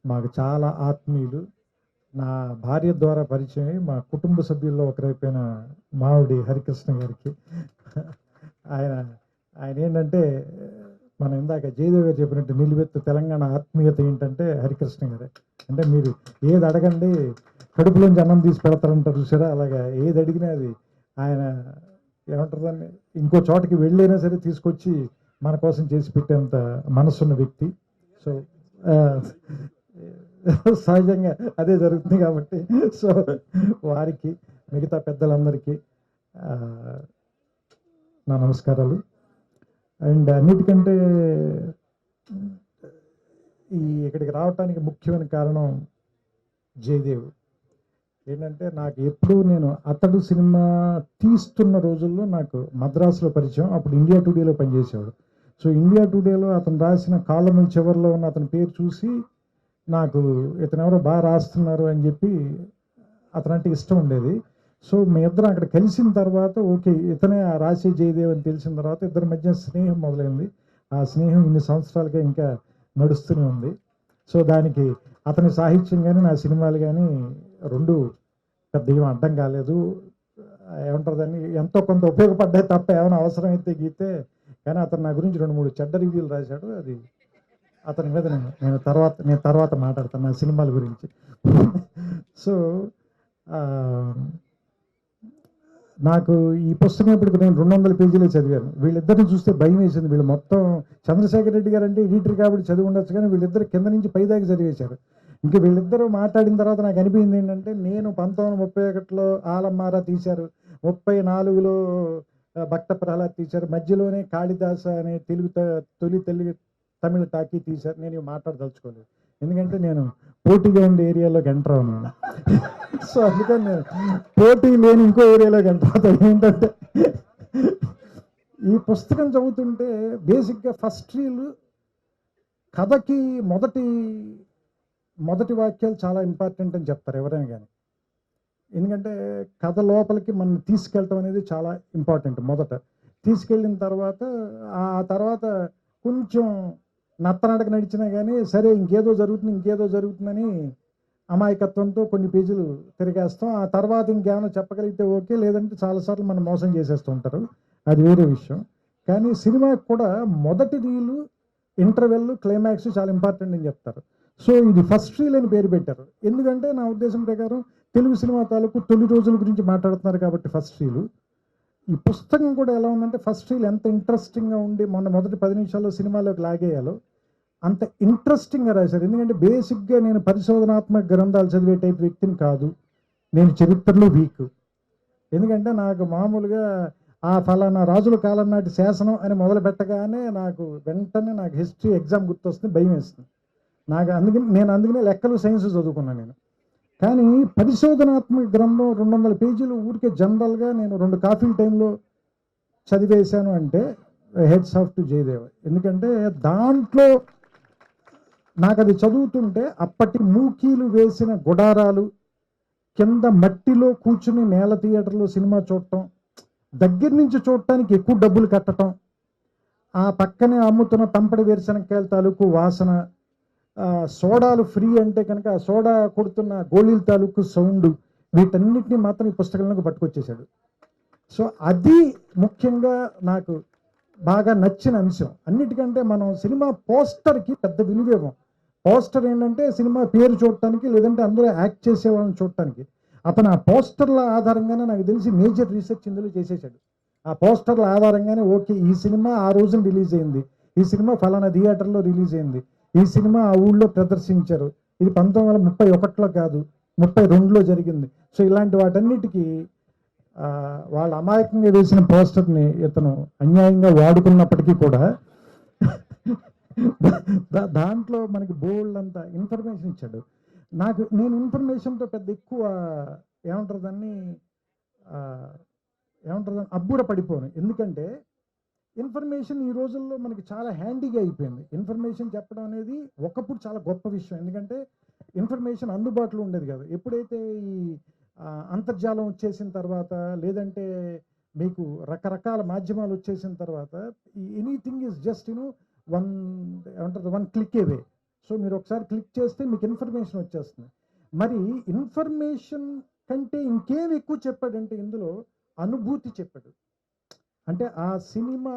మాకు చాలా ఆత్మీయులు. నా భార్య ద్వారా పరిచయమై మా కుటుంబ సభ్యుల్లో ఒకరైపోయిన మావిడి హరికృష్ణ గారికి ఆయన ఆయన ఏంటంటే మనం ఇందాక జయదేవ్ గారు చెప్పినట్టు నిలువెత్తు తెలంగాణ ఆత్మీయత ఏంటంటే హరికృష్ణ గారే. అంటే మీరు ఏది అడగండి కడుపులోంచి అన్నం తీసి పెడతారంటారు చూసారా, అలాగా ఏది అడిగినా అది ఆయన ఏమంటారు ఇంకో చోటకి వెళ్ళైనా సరే తీసుకొచ్చి మన కోసం చేసి పెట్టేంత మనసున్న వ్యక్తి. సో సహజంగా అదే జరుగుతుంది కాబట్టి సో వారికి మిగతా పెద్దలందరికీ నా నమస్కారాలు. అండ్ అన్నిటికంటే ఇక్కడికి రావటానికి ముఖ్యమైన కారణం జయదేవ్. ఏంటంటే నాకు ఎప్పుడు నేను అతడు సినిమా తీస్తున్న రోజుల్లో నాకు మద్రాసులో పరిచయం. అప్పుడు ఇండియా టుడేలో పనిచేసేవాడు. సో ఇండియా టుడేలో అతను రాసిన కాలముల చివరిలో ఉన్న అతని పేరు చూసి నాకు ఇతను ఎవరో బాగా రాస్తున్నారు అని చెప్పి అతనంటే ఇష్టం ఉండేది. సో మీ ఇద్దరం అక్కడ కలిసిన తర్వాత ఓకే ఇతనే ఆ రాసే జయదేవ్ అని తెలిసిన తర్వాత ఇద్దరి మధ్య స్నేహం మొదలైంది. ఆ స్నేహం ఇన్ని సంవత్సరాలుగా ఇంకా నడుస్తూనే ఉంది. సో దానికి అతని సాహిత్యం కానీ నా సినిమాలు కానీ రెండు పెద్ద ఏం అడ్డం కాలేదు. ఏమంటారు దాన్ని ఎంతో కొంత ఉపయోగపడ్డాయి తప్ప ఏమైనా అవసరమైతే గీతే. కానీ అతను నా గురించి 2-3 చెడ్డ రివ్యూలు రాశాడు. అది అతని మీద నేను తర్వాత మాట్లాడతాను నా సినిమాల గురించి. సో నాకు ఈ పుస్తకం ఇప్పటికి నేను 200 పేజీలే చదివాను. వీళ్ళిద్దరిని చూస్తే భయం వేసింది. వీళ్ళు మొత్తం చంద్రశేఖర్ రెడ్డి గారు అంటే ఎడిటర్ కాబట్టి చదివి ఉండొచ్చు, కానీ వీళ్ళిద్దరు కింద నుంచి పైదాకా చదివేశారు. ఇంకా వీళ్ళిద్దరూ మాట్లాడిన తర్వాత నాకు అనిపించింది ఏంటంటే, నేను 1931లో ఆలమ్మారా తీశారు, 34లో భక్త ప్రహ్లాద్ తీశారు, మధ్యలోనే కాళిదాస అనే తొలి తమిళ టాకీ తీశారు. నేను ఇవి మాట్లాడదలుచుకోలేదు, ఎందుకంటే నేను పోటీగా ఉండే ఏరియాలోకి ఎంటర్ అవును. సో అందుకని నేను పోటీ లేని ఇంకో ఏరియాలోకి ఎంటర్ అవుతాను. ఏంటంటే ఈ పుస్తకం చదువుతుంటే బేసిక్గా ఫస్ట్ రీల్ కథకి మొదటి వాక్యాలు చాలా ఇంపార్టెంట్ అని చెప్తారు ఎవరైనా కానీ. ఎందుకంటే కథ లోపలికి మనం తీసుకెళ్ళటం అనేది చాలా ఇంపార్టెంట్. మొదట తీసుకెళ్ళిన తర్వాత ఆ తర్వాత కొంచెం నత్తనడక నడిచినా కానీ సరే ఇంకేదో జరుగుతుందని అమాయకత్వంతో కొన్ని పేజీలు తిరిగేస్తాం. ఆ తర్వాత ఇంకేమైనా చెప్పగలిగితే ఓకే, లేదంటే చాలాసార్లు మనం మోసం చేసేస్తూ ఉంటారు, అది వేరే విషయం. కానీ సినిమాకి కూడా మొదటి రీలు, ఇంటర్వెల్, క్లైమాక్స్ చాలా ఇంపార్టెంట్ అని చెప్తారు. సో ఇది ఫస్ట్ రీల్ అని పేరు పెట్టారు. ఎందుకంటే నా ఉద్దేశం ప్రకారం తెలుగు సినిమా తాలూకు తొలి రోజుల గురించి మాట్లాడుతున్నారు కాబట్టి ఫస్ట్ రీలు. ఈ పుస్తకం కూడా ఎలా ఉందంటే ఫస్ట్ రీల్ ఎంత ఇంట్రెస్టింగ్గా ఉండి మొదటి 10 నిమిషాల్లో సినిమాలోకి లాగేయాలో అంత ఇంట్రెస్టింగ్గా రాశారు. ఎందుకంటే బేసిక్గా నేను పరిశోధనాత్మక గ్రంథాలు చదివే టైప్ వ్యక్తిని కాదు, నేను చరిత్రలో వీక్. ఎందుకంటే నాకు మామూలుగా ఆ ఫలానా రాజుల కాలం నాటి శాసనం అని మొదలు పెట్టగానే వెంటనే నాకు హిస్టరీ ఎగ్జామ్ గుర్తొస్తుంది, భయం వేస్తుంది నాకు. అందుకనే లెక్కలు సైన్స్ చదువుకున్నాను నేను. కానీ పరిశోధనాత్మక గ్రంథం 200 పేజీలు ఊరికే జనరల్గా నేను 2 కాఫీల టైంలో చదివేశాను అంటే హెడ్స్ ఆఫ్ టు జయదేవ్. ఎందుకంటే దాంట్లో నాకు అది చదువుతుంటే అప్పటి మూకీలు వేసిన గుడారాలు, కింద మట్టిలో కూర్చుని నేల థియేటర్లో సినిమా చూడటం, దగ్గర నుంచి చూడటానికి ఎక్కువ డబ్బులు కట్టడం, ఆ పక్కనే అమ్ముతున్న తంపడి వేరుశనక్కాయల తాలూకు వాసన, సోడాలు ఫ్రీ అంటే కనుక ఆ సోడా కొడుతున్న గోళీల తాలూకు సౌండ్, వీటన్నిటిని మాత్రం ఈ పుస్తకంలోకి పట్టుకొచ్చేసాడు. సో అది ముఖ్యంగా నాకు బాగా నచ్చిన అంశం. అన్నిటికంటే మనం సినిమా పోస్టర్కి పెద్ద విలువేమో. పోస్టర్ ఏంటంటే సినిమా పేరు చూడటానికి, లేదంటే అందులో యాక్ట్ చేసే వాళ్ళని చూడటానికి. అతను ఆ పోస్టర్ల ఆధారంగానే నాకు తెలిసి మేజర్ రీసెర్చ్ ఇందులో చేసేసాడు. ఆ పోస్టర్ల ఆధారంగానే ఓకే ఈ సినిమా ఆ రోజున రిలీజ్ అయింది, ఈ సినిమా ఫలానా థియేటర్లో రిలీజ్ అయింది, ఈ సినిమా ఆ ఊళ్ళో ప్రదర్శించారు, ఇది 1931లో కాదు 32లో జరిగింది. సో ఇలాంటి వాటన్నిటికీ వాళ్ళ అమాయకంగా వేసిన పోస్టర్ని ఇతను అన్యాయంగా వాడుకున్నప్పటికీ కూడా దాంట్లో మనకి బోల్డ్ అంత ఇన్ఫర్మేషన్ ఇచ్చాడు. నేను ఇన్ఫర్మేషన్తో పెద్ద ఎక్కువ ఏమంటారు అబ్బుర పడిపోను. ఎందుకంటే ఇన్ఫర్మేషన్ ఈ రోజుల్లో మనకి చాలా హ్యాండీగా అయిపోయింది. ఇన్ఫర్మేషన్ చెప్పడం అనేది ఒకప్పుడు చాలా గొప్ప విషయం, ఎందుకంటే ఇన్ఫర్మేషన్ అందుబాటులో ఉండేది కాదు. ఎప్పుడైతే ఈ అంతర్జాలం వచ్చేసిన తర్వాత, లేదంటే మీకు రకరకాల మాధ్యమాలు వచ్చేసిన తర్వాత, anything is just one click away. So మీరు ఒకసారి క్లిక్ చేస్తే మీకు ఇన్ఫర్మేషన్ వచ్చేస్తుంది. మరి ఇన్ఫర్మేషన్ కంటే ఇంకేం ఎక్కువ చెప్పాడంటే ఇందులో అనుభూతి చెప్పాడు. అంటే ఆ సినిమా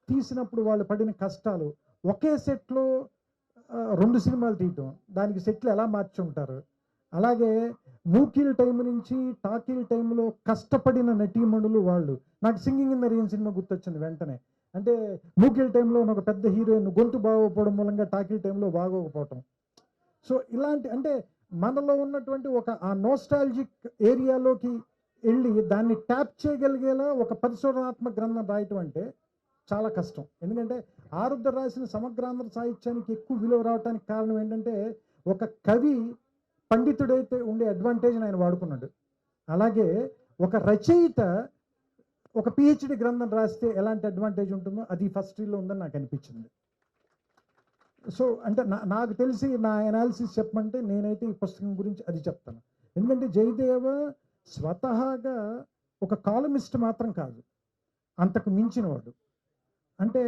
తీసినప్పుడు వాళ్ళు పడిన కష్టాలు, ఒకే సెట్లో 2 సినిమాలు తీయటం, దానికి సెట్లు ఎలా మార్చి ఉంటారు. అలాగే మూకీల టైం నుంచి టాకీల టైంలో కష్టపడిన నటీమణులు వాళ్ళు. నాకు singing in the rain cinema గుర్తొచ్చింది వెంటనే. అంటే మూకీల టైంలో ఒక పెద్ద హీరోయిన్ గొంతు బాగోకపోవడం మూలంగా టాకీల టైంలో బాగోకపోవటం. సో ఇలాంటి అంటే మనలో ఉన్నటువంటి ఒక ఆ నోస్టాలజిక్ ఏరియాలోకి వెళ్ళి దాన్ని ట్యాప్ చేయగలిగేలా ఒక పరిశోధనాత్మక గ్రంథం రాయటం అంటే చాలా కష్టం. ఎందుకంటే ఆరుద్ర రాసిన సమగ్రాంధ్ర సాహిత్యానికి ఎక్కువ విలువ రావడానికి కారణం ఏంటంటే ఒక కవి పండితుడైతే ఉండే అడ్వాంటేజ్ని ఆయన వాడుకున్నాడు. అలాగే ఒక రచయిత ఒక పిహెచ్డి గ్రంథం రాస్తే ఎలాంటి అడ్వాంటేజ్ ఉంటుందో అది ఫస్ట్ రీల్లో ఉందని నాకు అనిపించింది. సో అంటే నాకు తెలిసి నా ఎనాలిసిస్ చెప్పమంటే నేనైతే ఈ పుస్తకం గురించి అది చెప్తాను. ఎందుకంటే జయదేవ స్వతహాగా ఒక కాలమిస్ట్ మాత్రం కాదు, అంతకు మించినవాడు. అంటే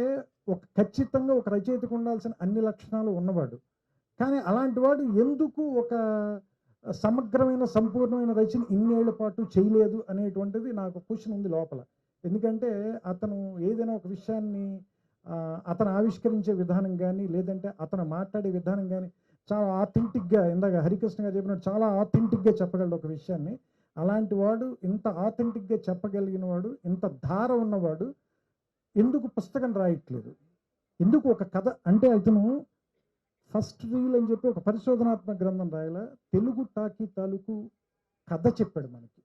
ఖచ్చితంగా ఒక రచయితకు ఉండాల్సిన అన్ని లక్షణాలు ఉన్నవాడు. కానీ అలాంటి వాడు ఎందుకు ఒక సమగ్రమైన సంపూర్ణమైన రచన ఇన్నేళ్ల పాటు చేయలేదు అనేటువంటిది నాకు క్వశ్చన్ ఉంది లోపల. ఎందుకంటే అతను ఏదైనా ఒక విషయాన్ని అతను ఆవిష్కరించే విధానం కానీ లేదంటే అతను మాట్లాడే విధానం కానీ చాలా ఆథెంటిక్గా, ఇందాక హరికృష్ణ గారు చెప్పినట్టు చాలా ఆథెంటిక్గా చెప్పగలడు ఒక విషయాన్ని. అలాంటి వాడు, ఇంత ఆథెంటిక్గా చెప్పగలిగిన వాడు, ఇంత ధార ఉన్నవాడు ఎందుకు పుస్తకం రాయట్లేదు? ఎందుకు ఒక కథ అంటే అతను ఫస్ట్ రీల్ అని చెప్పి ఒక పరిశోధనాత్మక గ్రంథం రాయాల, తెలుగు టాకీ తాలూకు కథ చెప్పాడు మనకి.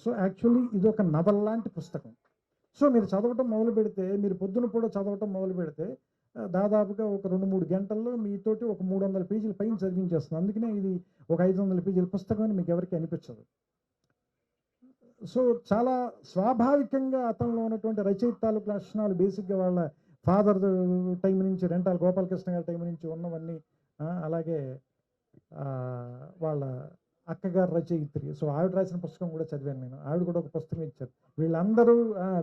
సో యాక్చువల్లీ ఇది ఒక నవల్ లాంటి పుస్తకం. సో మీరు చదవటం మొదలు పెడితే, మీరు పొద్దున పూట చదవటం మొదలు పెడితే దాదాపుగా ఒక 2-3 గంటల్లో మీతోటి ఒక 300 పేజీల పైన చదివించేస్తుంది. అందుకనే ఇది ఒక 500 పేజీల పుస్తకం అని మీకు ఎవరికి అనిపించదు. సో చాలా స్వాభావికంగా అతనిలో ఉన్నటువంటి రచయిత తాలూకు లక్షణాలు బేసిక్గా వాళ్ళ ఫాదర్ టైం నుంచి, రెంటాల గోపాలకృష్ణ గారి టైం నుంచి ఉన్నవన్నీ, అలాగే వాళ్ళ అక్కగారు రచయిత్రి. సో ఆవిడ రాసిన పుస్తకం కూడా చదివాను నేను. ఆవిడ కూడా ఒక పుస్తకం ఇచ్చారు.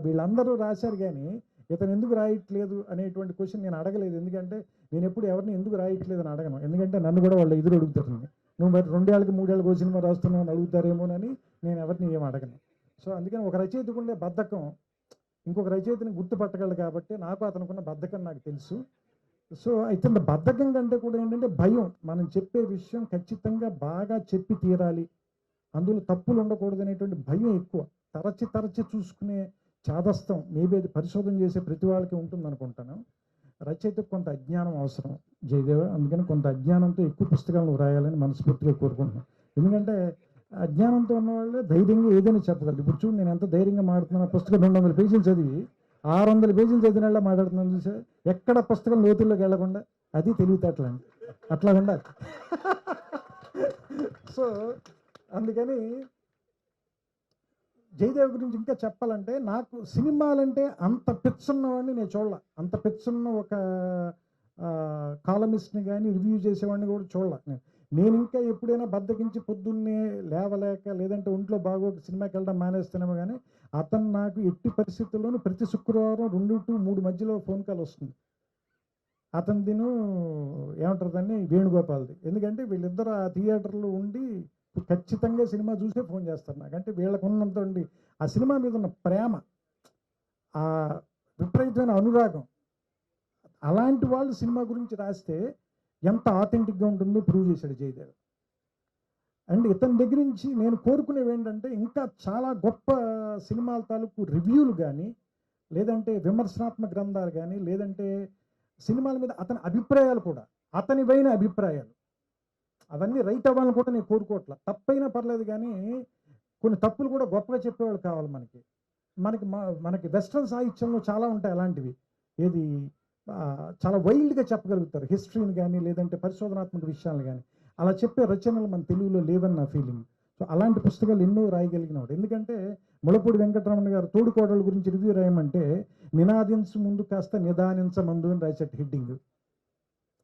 వీళ్ళందరూ రాశారు, కానీ ఇతను ఎందుకు రాయట్లేదు అనేటువంటి క్వశ్చన్ నేను అడగలేదు. ఎందుకంటే నేను ఎప్పుడు ఎవరిని ఎందుకు రాయట్లేదు అని అడగను. ఎందుకంటే నన్ను కూడా వాళ్ళు ఎదురు అడుగుతారు, నువ్వు మరి 2 ఏళ్ళకి 3 ఏళ్ళకి సినిమా రాస్తున్నావు అని అడుగుతారేమోనని నేను ఎవరిని ఏం అడగను. సో అందుకని ఒక రచయితకు ఉండే బద్ధకం ఇంకొక రచయితని గుర్తుపట్టగలరు కాబట్టి నాకు అతనుకున్న బద్ధకం నాకు తెలుసు. సో అయితే బద్ధకం కంటే కూడా ఏంటంటే భయం. మనం చెప్పే విషయం ఖచ్చితంగా బాగా చెప్పి తీరాలి, అందులో తప్పులు ఉండకూడదు అనేటువంటి భయం ఎక్కువ. తరచి చూసుకునే చాదస్తం మేబీ అది పరిశోధన చేసే ప్రతి వాళ్ళకి ఉంటుంది అనుకుంటాను. రచయితకు కొంత అజ్ఞానం అవసరం జయదేవ. అందుకని కొంత అజ్ఞానంతో ఎక్కువ పుస్తకాలను రాయాలని మనస్ఫూర్తిగా కోరుకుంటున్నాను. ఎందుకంటే అజ్ఞానంతో ఉన్నవాళ్ళే ధైర్యంగా ఏదైనా చెప్పగలరు. ఇప్పుడు చూడు, నేను ఎంత ధైర్యంగా మాట్లాడుతున్నా. పుస్తకం 200 పేజీలు చదివి 600 పేజీలు చదివిన మాట్లాడుతున్నాను చూసా. ఎక్కడ పుస్తకం లోతుల్లోకి వెళ్లకుండా, అది తెలివితేటలండి, అట్లా ఉండాలి. సో అందుకని జయదేవ్ గురించి ఇంకా చెప్పాలంటే, నాకు సినిమాలంటే అంత పిచ్చున్నవాడిని నేను చూడాల. అంత పిచ్చున్న ఒక కాలమిస్ట్ని కానీ రివ్యూ చేసేవాడిని కూడా చూడాల. నేను ఇంకా ఎప్పుడైనా బద్దకించి పొద్దున్నే లేవలేక లేదంటే ఒంట్లో బాగోక సినిమాకి వెళ్ళడం మానేస్తున్నామో, కానీ అతను నాకు ఎట్టి పరిస్థితుల్లోనూ ప్రతి శుక్రవారం 2 to 3 మధ్యలో ఫోన్ కాల్ వస్తుంది. అతనిది ఏమంటారు దాన్ని, వేణుగోపాల్ది. ఎందుకంటే వీళ్ళిద్దరు ఆ థియేటర్లో ఉండి ఖచ్చితంగా సినిమా చూసే ఫోన్ చేస్తారు నాకు. అంటే వీళ్ళకు ఉన్నంత ఆ సినిమా మీద ఉన్న ప్రేమ, ఆ విపరీతమైన అనురాగం, అలాంటి వాళ్ళు సినిమా గురించి రాస్తే ఎంత ఆథెంటిక్గా ఉంటుందో ప్రూవ్ చేశాడు జయదేవ్. అండ్ ఇతని దగ్గర నుంచి నేను కోరుకునేవి ఏంటంటే, ఇంకా చాలా గొప్ప సినిమాల తాలూకు రివ్యూలు కానీ లేదంటే విమర్శనాత్మక గ్రంథాలు కానీ లేదంటే సినిమాల మీద అతని అభిప్రాయాలు కూడా, అతనివైన అభిప్రాయాలు, అవన్నీ రైట్ అవ్వాలని కూడా నేను కోరుకోవట్లా. తప్పైనా పర్లేదు, కానీ కొన్ని తప్పులు కూడా గొప్పగా చెప్పేవాళ్ళు కావాలి మనకి. మనకి వెస్ట్రన్ సాహిత్యంలో చాలా ఉంటాయి అలాంటివి. ఏది చాలా వైల్డ్గా చెప్పగలుగుతారు హిస్టరీని కానీ లేదంటే పరిశోధనాత్మక విషయాలు కానీ. అలా చెప్పే రచనలు మన తెలుగులో లేవని నా ఫీలింగ్. సో అలాంటి పుస్తకాలు ఎన్నో రాయగలిగినవాడు. ఎందుకంటే ములపూడి వెంకటరమణ గారు తోడుకోడల గురించి రివ్యూ రాయమంటే, నినాదించు ముందు కాస్త నిదానించమందు అని రాసేట హెడ్డింగ్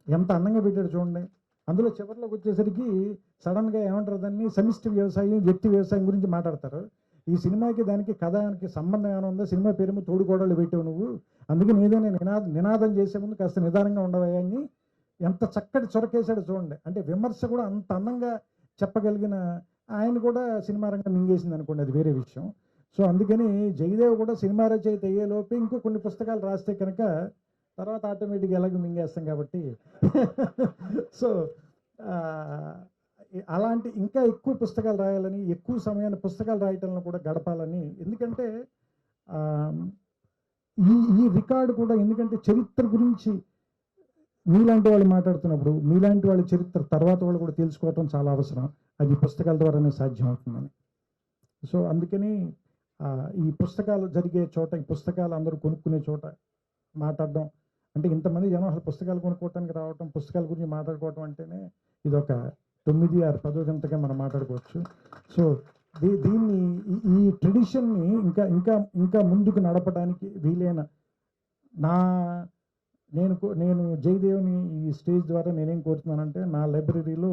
ఎంత అందంగా పెట్టాడు చూడండి. అందులో చివరిలోకి వచ్చేసరికి సడన్గా ఏమంటారు దాన్ని, సమిష్టి వ్యవసాయం, వ్యక్తి వ్యవసాయం గురించి మాట్లాడతారు. ఈ సినిమాకి దానికి కథానికి సంబంధం ఏమైనా ఉందో? సినిమా పేరేమో తోడుకోడలు పెట్టావు నువ్వు, అందుకే ఏదైనా నినాదం చేసే ముందు కాస్త నిదానంగా ఉండవా అని ఎంత చక్కటి చొరకేశాడో చూడండి. అంటే విమర్శ కూడా అంత అందంగా చెప్పగలిగిన ఆయన కూడా సినిమా రంగం మింగేసింది అనుకోండి, అది వేరే విషయం. సో అందుకని జయదేవ్ కూడా సినిమా రచయిత అయ్యేలోపే ఇంకో కొన్ని పుస్తకాలు రాస్తే కనుక తర్వాత ఆటోమేటిక్గా ఎలాగో మింగేస్తాం కాబట్టి సో అలాంటి ఇంకా ఎక్కువ పుస్తకాలు రాయాలని, ఎక్కువ సమయాన్ని పుస్తకాలు రాయటంలో కూడా గడపాలని. ఎందుకంటే ఆ, ఈ ఈ రికార్డు కూడా, ఎందుకంటే చరిత్ర గురించి మీలాంటి వాళ్ళు మాట్లాడుతున్నప్పుడు మీలాంటి వాళ్ళ చరిత్ర తర్వాత వాళ్ళు కూడా తెలుసుకోవటం చాలా అవసరం. అది పుస్తకాల ద్వారానే సాధ్యం అవుతుందని. సో అందుకని ఈ పుస్తకాలు జరిగే చోట, ఈ పుస్తకాలు అందరూ కొనుక్కునే చోట మాట్లాడడం అంటే, ఇంతమంది జనం అసలు పుస్తకాలు కొనుక్కోవటానికి రావటం, పుస్తకాల గురించి మాట్లాడుకోవటం అంటేనే ఇది ఒక 9, 6, 10 గంటగా మనం మాట్లాడుకోవచ్చు. సో దీన్ని ఈ ట్రెడిషన్ని ఇంకా ఇంకా ఇంకా ముందుకు నడపడానికి వీలైన నా నేను జయదేవ్ని ఈ స్టేజ్ ద్వారా నేనేం కోరుతున్నానంటే, నా లైబ్రరీలో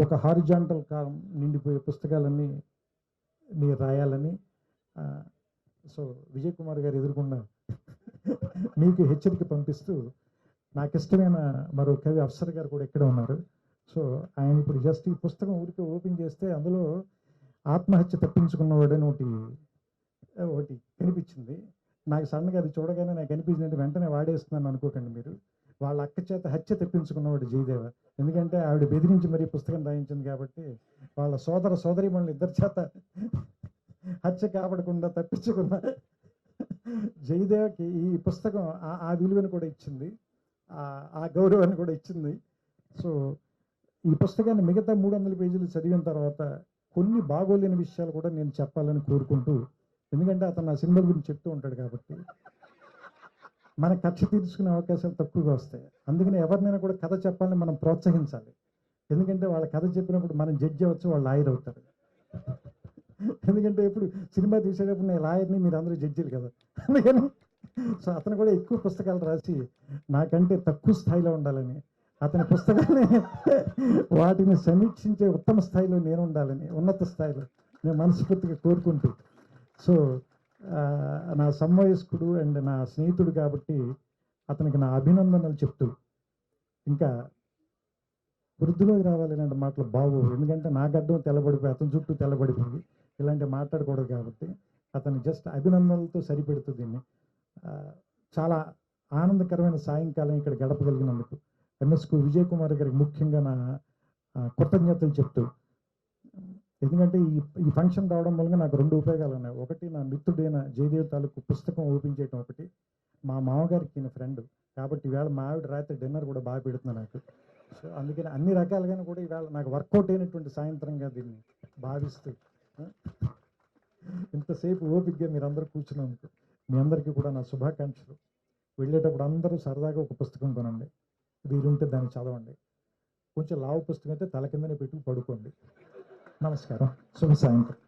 ఒక హారిజాంటల్ కాలం నిండిపోయే పుస్తకాలన్నీ మీరు రాయాలని. సో విజయ్ కుమార్ గారు ఎదుర్కొన్న మీకు హెచ్చరిక పంపిస్తూ, నాకు ఇష్టమైన మరో కవి అఫ్సర్ గారు కూడా ఇక్కడ ఉన్నారు. సో ఆయన ఇప్పుడు జస్ట్ ఈ పుస్తకం ఊరికే ఓపెన్ చేస్తే అందులో ఆత్మహత్య తప్పించుకున్నవాడని ఒకటి ఒకటి కనిపించింది. నాకు సడన్గా అది చూడగానే నాకు అనిపించిందంటే వెంటనే వాడేస్తున్నాను అనుకోకండి మీరు. వాళ్ళ అక్క చేత హత్య తెప్పించుకున్నవాడు జయదేవ. ఎందుకంటే ఆవిడ బెదిరించి మరీ పుస్తకం రాయించింది కాబట్టి వాళ్ళ సోదరీమణులు ఇద్దరి చేత హత్య కాపాడకుండా తప్పించుకున్న జయదేవకి ఈ పుస్తకం ఆ విలువను కూడా ఇచ్చింది, ఆ గౌరవాన్ని కూడా ఇచ్చింది. సో ఈ పుస్తకాన్ని మిగతా 300 పేజీలు చదివిన తర్వాత కొన్ని బాగోలేని విషయాలు కూడా నేను చెప్పాలని కోరుకుంటూ, ఎందుకంటే అతను నా సినిమాల గురించి చెప్తూ ఉంటాడు కాబట్టి మన కక్ష తీర్చుకునే అవకాశాలు తక్కువగా వస్తాయి. అందుకని ఎవరినైనా కూడా కథ చెప్పాలని మనం ప్రోత్సహించాలి. ఎందుకంటే వాళ్ళ కథ చెప్పినప్పుడు మనం జడ్జి అవ్వచ్చు, వాళ్ళు లాయర్ అవుతారు. ఎందుకంటే ఇప్పుడు సినిమా తీసేటప్పుడు నేను లాయర్ని, మీరు అందరూ జడ్జీలు కదా. అందుకని సో అతను కూడా ఎక్కువ పుస్తకాలు రాసి నాకంటే తక్కువ స్థాయిలో ఉండాలని, అతని పుస్తకాన్ని వాటిని సమీక్షించే ఉత్తమ స్థాయిలో నేను ఉండాలని, ఉన్నత స్థాయిలో నేను మనస్ఫూర్తిగా కోరుకుంటూ, సో నా సమవయస్కుడు అండ్ నా స్నేహితుడు కాబట్టి అతనికి నా అభినందనలు చెప్తూ, ఇంకా వృద్ధిలోకి రావాలి ఇలాంటి మాటలు బాగు. ఎందుకంటే నా గడ్డం తెల్లబడిపోయి అతని చుట్టూ తెల్లబడిపోయి ఇలాంటి మాట్లాడకూడదు కాబట్టి అతను జస్ట్ అభినందనలతో సరిపెడుతూ దీన్ని చాలా ఆనందకరమైన సాయంకాలం ఇక్కడ గడపగలిగినందుకు ఎంఎస్కు విజయ్ కుమార్ గారికి ముఖ్యంగా నా కృతజ్ఞతలు చెప్తూ, ఎందుకంటే ఈ ఫంక్షన్ రావడం వల్ల నాకు 2 ఉపయోగాలు ఉన్నాయి. ఒకటి, నా మిత్రుడైన జయదేవ్ తాలూకు పుస్తకం ఓపెన్ చేయడం ఒకటి, మా మామగారికి ఈయన ఫ్రెండ్ కాబట్టి ఈవేళ మా ఆవిడ రాత్రి డిన్నర్ కూడా బాగా పెడుతుంది నాకు. సో అందుకని అన్ని రకాలుగాను కూడా ఈవేళ నాకు వర్కౌట్ అయినటువంటి సాయంత్రంగా దీన్ని భావిస్తూ, ఇంతసేపు ఓపికగా మీరందరూ కూర్చున్నందుకు మీ అందరికీ కూడా నా శుభాకాంక్షలు. వెళ్ళేటప్పుడు అందరూ సరదాగా ఒక పుస్తకం కొనండి, వీలుంటే దాన్ని చదవండి. కొంచెం లావు పుస్తకం అయితే తల కిందనే పెట్టుకు పడుకోండి. నమస్కారం, శుభ సాయంత్రం.